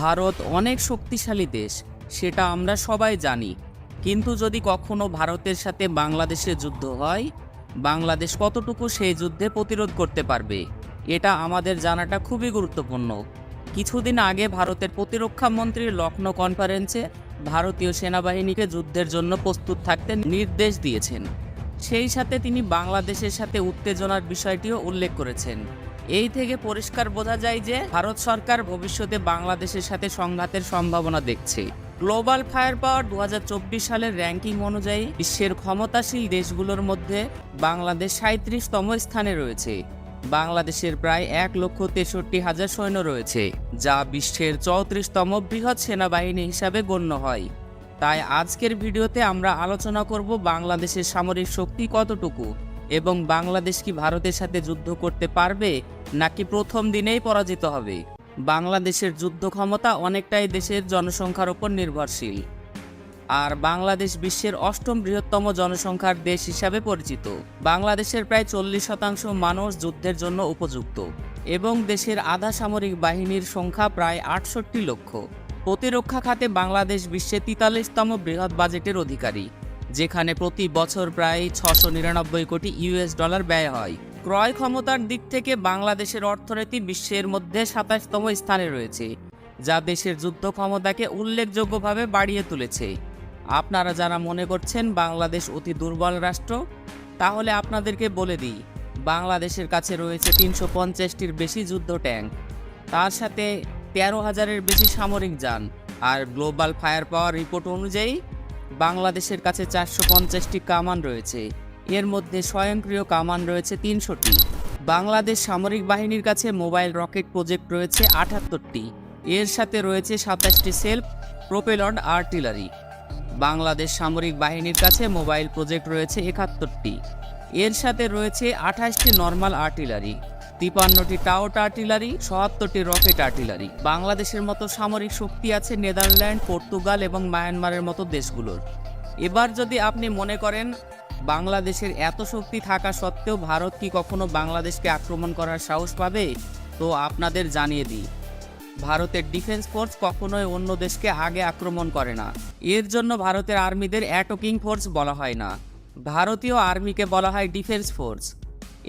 ভারত অনেক শক্তিশালী দেশ, সেটা আমরা সবাই জানি। কিন্তু যদি কখনো ভারতের সাথে বাংলাদেশের যুদ্ধ হয়, বাংলাদেশ কতটুকু সেই যুদ্ধে প্রতিরোধ করতে পারবে, এটা আমাদের জানাটা খুবই গুরুত্বপূর্ণ। কিছুদিন আগে ভারতের প্রতিরক্ষা মন্ত্রী লখনৌ কনফারেন্সে ভারতীয় সেনাবাহিনীকে যুদ্ধের জন্য প্রস্তুত থাকতে নির্দেশ দিয়েছেন। সেই সাথে তিনি বাংলাদেশের সাথে উত্তেজনার বিষয়টিও উল্লেখ করেছেন। এই থেকে পরিষ্কার বোঝা যায় যে ভারত সরকার ভবিষ্যতে বাংলাদেশের সাথে সংঘাতের সম্ভাবনা দেখছে। গ্লোবাল ফায়ার পাওয়ার 2024 সালের র্যাঙ্কিং অনুযায়ী বিশ্বের ক্ষমতাশীল দেশগুলোর মধ্যে বাংলাদেশ 37তম স্থানে রয়েছে। বাংলাদেশের প্রায় 1,63,000 সৈন্য রয়েছে, যা বিশ্বের 34তম বৃহৎ সেনাবাহিনী হিসাবে গণ্য হয়। তাই আজকের ভিডিওতে আমরা আলোচনা করব বাংলাদেশের সামরিক শক্তি কতটুকু এবং বাংলাদেশ কি ভারতের সাথে যুদ্ধ করতে পারবে নাকি প্রথম দিনেই পরাজিত হবে। বাংলাদেশের যুদ্ধ ক্ষমতা অনেকটাই দেশের জনসংখ্যার উপর নির্ভরশীল, আর বাংলাদেশ বিশ্বের 8ম বৃহত্তম জনসংখ্যার দেশ হিসাবে পরিচিত। বাংলাদেশের প্রায় 40% মানুষ যুদ্ধের জন্য উপযুক্ত এবং দেশের আধা সামরিক বাহিনীর সংখ্যা প্রায় 68 লক্ষ। প্রতিরক্ষা খাতে বাংলাদেশ বিশ্বে 43তম বৃহৎ বাজেটের অধিকারী, যেখানে প্রতি বছর প্রায় 699 কোটি ইউএস ডলার ব্যয় হয়। ক্রয় ক্ষমতার দিক থেকে বাংলাদেশের অর্থনীতি বিশ্বের মধ্যে 27তম স্থানে রয়েছে, যা দেশের যুদ্ধ ক্ষমতাকে উল্লেখযোগ্যভাবে বাড়িয়ে তুলেছে। আপনারা যারা মনে করছেন বাংলাদেশ অতি দুর্বল রাষ্ট্র, তাহলে আপনাদেরকে বলে দিই, বাংলাদেশের কাছে রয়েছে 350টির বেশি যুদ্ধ ট্যাঙ্ক, তার সাথে 13,000-এর বেশি সামরিক যান। আর গ্লোবাল ফায়ার পাওয়ার রিপোর্ট অনুযায়ী বাংলাদেশের কাছে 450টি কামান রয়েছে, এর মধ্যে স্বয়ংক্রিয় কামান রয়েছে 300টি। বাংলাদেশ সামরিক বাহিনীর কাছে মোবাইল রকেট প্রজেক্ট রয়েছে 78টি, এর সাথে রয়েছে 27টি সেলফ প্রোপেলড আর্টিলারি। বাংলাদেশ সামরিক বাহিনীর কাছে মোবাইল প্রজেক্ট রয়েছে 71টি, এর সাথে রয়েছে 28টি নর্মাল আর্টিলারি, 53টি টাউট আর্টিলারি, 77টি রকেট আর্টিলারি। বাংলাদেশের মতো সামরিক শক্তি আছে নেদারল্যান্ড, পর্তুগাল এবং মায়ানমারের মতো দেশগুলোর। এবার যদি আপনি মনে করেন বাংলাদেশের এত শক্তি থাকা সত্ত্বেও ভারত কি কখনো বাংলাদেশকে আক্রমণ করার সাহস পাবে, তো আপনাদের জানিয়ে দিই, ভারতের ডিফেন্স ফোর্স কখনোই অন্য দেশকে আগে আক্রমণ করে না। এর জন্য ভারতের আর্মিদের অ্যাটাকিং ফোর্স বলা হয় না, ভারতীয় আর্মিকে বলা হয় ডিফেন্স ফোর্স।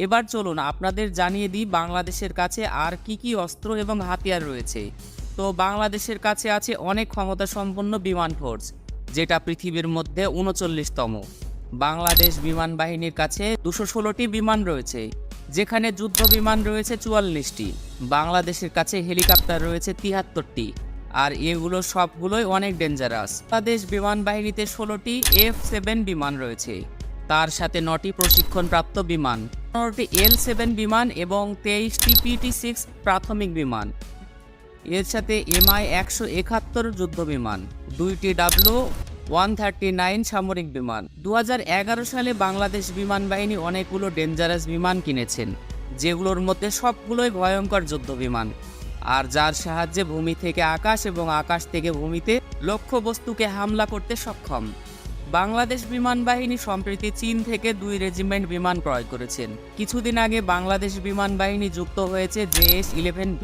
এবার চলুন আপনাদের জানিয়ে দিই বাংলাদেশের কাছে আর কি অস্ত্র এবং হাতিয়ার রয়েছে। তো বাংলাদেশের কাছে আছে অনেক ক্ষমতা সম্পন্ন বিমান ফোর্স, যেটা পৃথিবীর মধ্যে 39তম। বাংলাদেশ বিমান বাহিনীর কাছে 216টি বিমান রয়েছে, যেখানে যুদ্ধ বিমান রয়েছে 44টি। বাংলাদেশের কাছে হেলিকপ্টার রয়েছে 73টি, আর এগুলো সবগুলোই অনেক ডেঞ্জারাস। বাংলাদেশ বিমান বাহিনীতে 16টি F-7 বিমান রয়েছে, তার সাথে 9টি প্রশিক্ষণপ্রাপ্ত বিমান, 15টি L-7 বিমান এবং 23টি PT-6 প্রাথমিক বিমান। এর সাথে Mi-171 যুদ্ধ বিমান, 2টি W-139 সামরিক বিমান। 2011 সালে বাংলাদেশ বিমান বাহিনী অনেকগুলো ডেঞ্জারাস বিমান কিনেছেন, যেগুলোর মধ্যে সবগুলোই ভয়ঙ্কর যুদ্ধ বিমান, আর যার সাহায্যে ভূমি থেকে আকাশ এবং আকাশ থেকে ভূমিতে লক্ষ্যবস্তুকে হামলা করতে সক্ষম। বাংলাদেশ বিমান বাহিনী সম্প্রতি চীন থেকে 2 রেজিমেন্ট বিমান ক্রয় করেছেন। কিছুদিন আগে বাংলাদেশ বিমান বাহিনী যুক্ত হয়েছে JS-11B।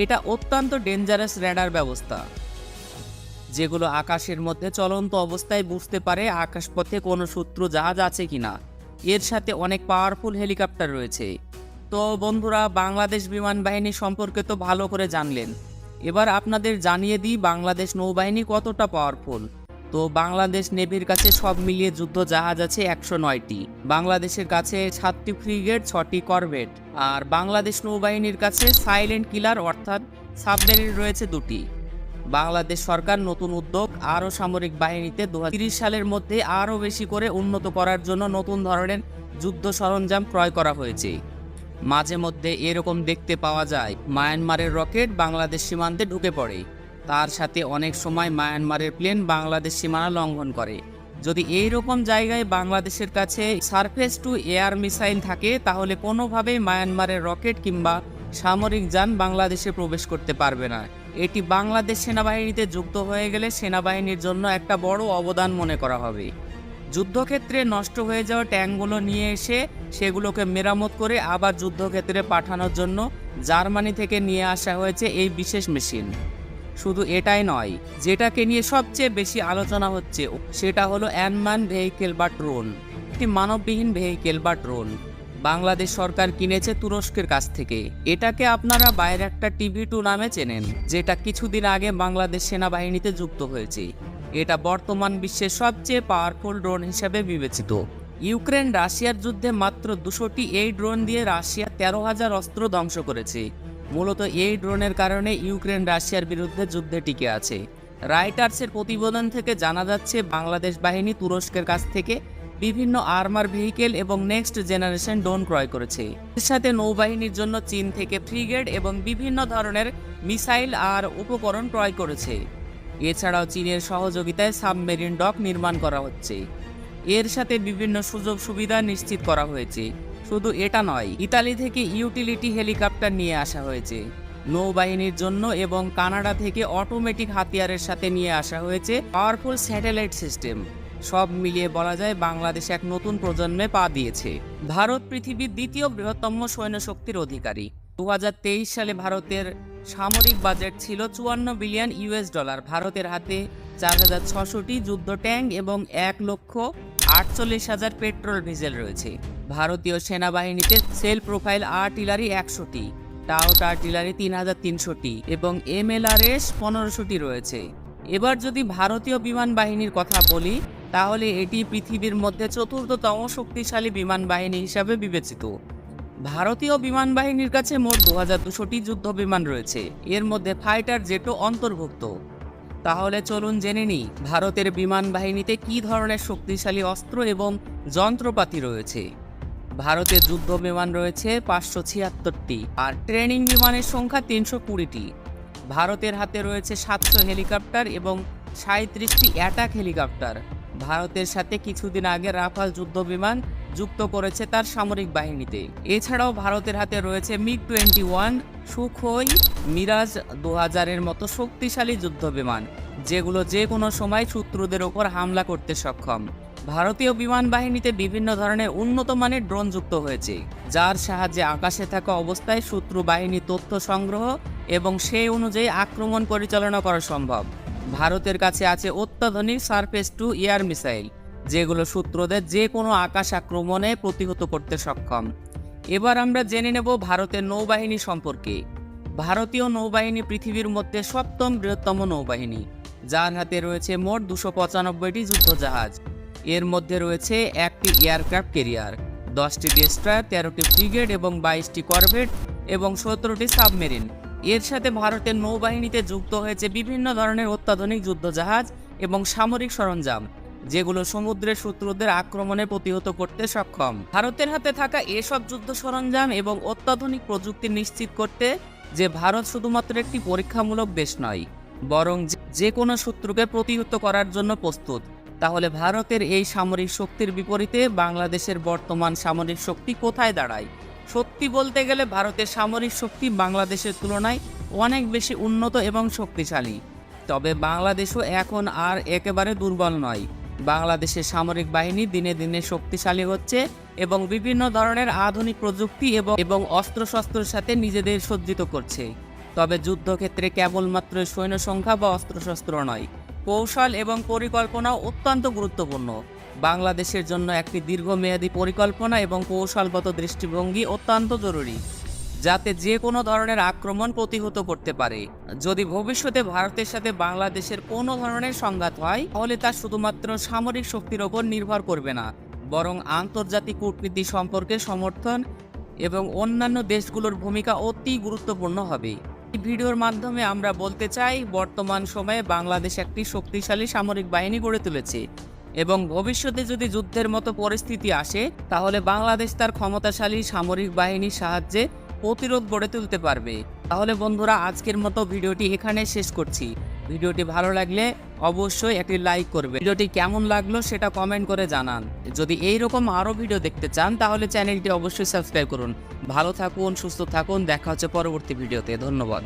এটা অত্যন্ত ডেঞ্জারাস রেডার ব্যবস্থা, যেগুলো আকাশের মধ্যে চলন্ত অবস্থায় বুঝতে পারে আকাশপথে কোনো শত্রু জাহাজ আছে কিনা। এর সাথে অনেক পাওয়ারফুল হেলিকপ্টার রয়েছে। তো বন্ধুরা, বাংলাদেশ বিমান বাহিনী সম্পর্কে তো ভালো করে জানলেন, এবার আপনাদের জানিয়ে দিই বাংলাদেশ নৌবাহিনী কতটা পাওয়ারফুল। তো বাংলাদেশ নেভির কাছে সব মিলিয়ে যুদ্ধ জাহাজ আছে 109টি। বাংলাদেশের কাছে 7টি ফ্রিগেট, 6টি করভেট, আর বাংলাদেশ নৌবাহিনীর কাছে সাইলেন্ট কিলার অর্থাৎ সাবমেরিন রয়েছে 2টি। বাংলাদেশ সরকার নতুন উদ্যোগ, আরও সামরিক বাহিনীতে 2030 সালের মধ্যে আরও বেশি করে উন্নত করার জন্য নতুন ধরনের যুদ্ধ সরঞ্জাম ক্রয় করা হয়েছে। মাঝে মধ্যে এরকম দেখতে পাওয়া যায় মায়ানমারের রকেট বাংলাদেশ সীমান্তে ঢুকে পড়ে, তার সাথে অনেক সময় মায়ানমারের প্লেন বাংলাদেশ সীমানা লঙ্ঘন করে। যদি এই রকম জায়গায় বাংলাদেশের কাছে সারফেস টু এয়ার মিসাইল থাকে, তাহলে কোনোভাবেই মায়ানমারের রকেট কিংবা সামরিক যান বাংলাদেশে প্রবেশ করতে পারবে না। এটি বাংলাদেশ সেনাবাহিনীতে যুক্ত হয়ে গেলে সেনাবাহিনীর জন্য একটা বড় অবদান মনে করা হবে। যুদ্ধক্ষেত্রে নষ্ট হয়ে যাওয়া ট্যাঙ্কগুলো নিয়ে এসে সেগুলোকে মেরামত করে আবার যুদ্ধক্ষেত্রে পাঠানোর জন্য জার্মানি থেকে নিয়ে আসা হয়েছে এই বিশেষ মেশিন। শুধু এটাই নয়, যেটাকে নিয়ে সবচেয়ে বেশি আলোচনা হচ্ছে সেটা হলো অ্যানম্যান ভেহিকেল বা ড্রোন। একটি মানববিহীন ভেহিকেল বা ড্রোন বাংলাদেশ সরকার কিনেছে তুরস্কের কাছ থেকে। এটাকে আপনারা বাইরাক্টার TB2 নামে চেনেন, যেটা কিছুদিন আগে বাংলাদেশ সেনাবাহিনীতে যুক্ত হয়েছে। এটা বর্তমান বিশ্বের সবচেয়ে পাওয়ারফুল ড্রোন হিসেবে বিবেচিত। ইউক্রেন রাশিয়ার যুদ্ধে মাত্র 200টি এই ড্রোন দিয়ে রাশিয়া 13,000 অস্ত্র ধ্বংস করেছে। মূলত এই ড্রোনের কারণে ইউক্রেন রাশিয়ার বিরুদ্ধে যুদ্ধে টিকে আছে। রাইটার্সের প্রতিবেদন থেকে জানা যাচ্ছে বাংলাদেশ বাহিনী তুরস্কের কাছ থেকে বিভিন্ন আর্মার ভেহিকেল এবং নেক্সট জেনারেশন ড্রোন ক্রয় করেছে। এর সাথে নৌবাহিনীর জন্য চীন থেকে ফ্রিগেট এবং বিভিন্ন ধরনের মিসাইল আর উপকরণ ক্রয় করেছে। এছাড়াও চীনের সহযোগিতায় সাবমেরিন ডক নির্মাণ করা হচ্ছে। এর সাথে বিভিন্ন সুযোগ সুবিধা নিশ্চিত করা হয়েছে। শুধু এটা নয়, ইতালি থেকে ইউটিলিটি হেলিকপ্টার নিয়ে আসা হয়েছে নৌবাহিনীর জন্য এবং কানাডা থেকে অটোমেটিক হাতিয়ারের সাথে নিয়ে আসা হয়েছে পাওয়ারফুল স্যাটেলাইট সিস্টেম। সব মিলিয়ে বলা যায় বাংলাদেশ এক নতুন প্রজন্মে পা দিয়েছে। ভারত পৃথিবীর দ্বিতীয় বৃহত্তম সৈন্য শক্তির অধিকারী। 2023 সালে ভারতের সামরিক বাজেট ছিল $54 বিলিয়ন। ভারতের হাতে 4,600টি যুদ্ধ ট্যাঙ্ক এবং 1,48,000 পেট্রোল ডিজেল রয়েছে। ভারতীয় সেনাবাহিনীতে সেল প্রোফাইল আর্টিলারি 100টি, টাউট আর্টিলারি 3,300টি এবং MLRS 1500টি রয়েছে। এবার যদি ভারতীয় বিমান বাহিনীর কথা বলি, তাহলে এটি পৃথিবীর মধ্যে চতুর্থতম শক্তিশালী বিমান বাহিনী হিসাবে বিবেচিত। ভারতীয় বিমান বাহিনীর কাছে মোট 2,200টি যুদ্ধ বিমান রয়েছে, এর মধ্যে ফাইটার জেটও অন্তর্ভুক্ত। তাহলে চলুন জেনে নিই ভারতের বিমান বাহিনীতে কী ধরনের শক্তিশালী অস্ত্র এবং যন্ত্রপাতি রয়েছে। ভারতের যুদ্ধ বিমান রয়েছে 576টি আর ট্রেনিং বিমানের সংখ্যা 320টি। ভারতের হাতে রয়েছে 700 হেলিকপ্টার এবং 37টি অ্যাটাক হেলিকপ্টার। ভারতের সাথে কিছুদিন আগে রাফাল যুদ্ধ বিমান যুক্ত করেছে তার সামরিক বাহিনীতে। এছাড়াও ভারতের হাতে রয়েছে MiG-21, সুখোই, মিরাজ 2000-এর মতো শক্তিশালী যুদ্ধ বিমান, যেগুলো যে কোনো সময় শত্রুদের ওপর হামলা করতে সক্ষম। ভারতীয় বিমান বাহিনীতে বিভিন্ন ধরনের উন্নত মানের ড্রোন যুক্ত হয়েছে, যার সাহায্যে আকাশে থাকা অবস্থায় শত্রু বাহিনীর তথ্য সংগ্রহ এবং সেই অনুযায়ী আক্রমণ পরিচালনা করা সম্ভব। ভারতের কাছে আছে অত্যাধুনিক সারফেস টু এয়ার মিসাইল, যেগুলো শত্রুদের যে কোনো আকাশ আক্রমণে প্রতিহত করতে সক্ষম। এবার আমরা জেনে নেব ভারতের নৌবাহিনী সম্পর্কে। ভারতীয় নৌবাহিনী পৃথিবীর মধ্যে 7ম বৃহত্তম নৌবাহিনী, যার হাতে রয়েছে মোট 295টি যুদ্ধজাহাজ। এর মধ্যে রয়েছে 1টি এয়ারক্রাফট ক্যারিয়ার, 10টি ডেস্ট্রয়ার, 13টি ফ্রিগেট এবং 22টি করভেট এবং 17টি সাবমেরিন। এর সাথে ভারতের নৌবাহিনীতে যুক্ত হয়েছে বিভিন্ন ধরনের অত্যাধুনিক যুদ্ধজাহাজ এবং সামরিক সরঞ্জাম, যেগুলো সমুদ্রের শত্রুদের আক্রমণে প্রতিহত করতে সক্ষম। ভারতের হাতে থাকা এসব যুদ্ধ সরঞ্জাম এবং অত্যাধুনিক প্রযুক্তি নিশ্চিত করতে যে ভারত শুধুমাত্র একটি পরীক্ষামূলক দেশ নয়, বরং যে কোনো শত্রুকে প্রতিহত করার জন্য প্রস্তুত। তাহলে ভারতের এই সামরিক শক্তির বিপরীতে বাংলাদেশের বর্তমান সামরিক শক্তি কোথায় দাঁড়ায়? সত্যি বলতে গেলে ভারতের সামরিক শক্তি বাংলাদেশের তুলনায় অনেক বেশি উন্নত এবং শক্তিশালী। তবে বাংলাদেশও এখন আর একেবারে দুর্বল নয়। বাংলাদেশের সামরিক বাহিনী দিনে দিনে শক্তিশালী হচ্ছে এবং বিভিন্ন ধরনের আধুনিক প্রযুক্তি এবং অস্ত্রশস্ত্রের সাথে নিজেদের সজ্জিত করছে। তবে যুদ্ধক্ষেত্রে কেবলমাত্র সৈন্য সংখ্যা বা অস্ত্রশস্ত্র নয়, কৌশল এবং পরিকল্পনাও অত্যন্ত গুরুত্বপূর্ণ। বাংলাদেশের জন্য একটি দীর্ঘমেয়াদী পরিকল্পনা এবং কৌশলগত দৃষ্টিভঙ্গি অত্যন্ত জরুরি, যাতে যে কোনো ধরনের আক্রমণ প্রতিহত করতে পারে। যদি ভবিষ্যতে ভারতের সাথে বাংলাদেশের কোনো ধরনের সংঘাত হয়, তাহলে তা শুধুমাত্র সামরিক শক্তির ওপর নির্ভর করবে না, বরং আন্তর্জাতিক কূটনীতি সম্পর্কে সমর্থন এবং অন্যান্য দেশগুলোর ভূমিকা অতি গুরুত্বপূর্ণ হবে। এই ভিডিওর মাধ্যমে আমরা বলতে চাই, বর্তমান সময়ে বাংলাদেশ একটি শক্তিশালী সামরিক বাহিনী গড়ে তুলেছে এবং ভবিষ্যতে যদি যুদ্ধের মতো পরিস্থিতি আসে, তাহলে বাংলাদেশ তার ক্ষমতাশালী সামরিক বাহিনীর সাহায্যে প্রতিরোধ গড়ে তুলতে পারবে। তাহলে বন্ধুরা, আজকের মতো ভিডিওটি এখানে শেষ করছি। ভিডিওটি ভালো লাগলে অবশ্যই একটি লাইক করবে। ভিডিওটি কেমন লাগলো সেটা কমেন্ট করে জানান। যদি এইরকম আরও ভিডিও দেখতে চান, তাহলে চ্যানেলটি অবশ্যই সাবস্ক্রাইব করুন। ভালো থাকুন, সুস্থ থাকুন, দেখা হচ্ছে পরবর্তী ভিডিওতে। ধন্যবাদ।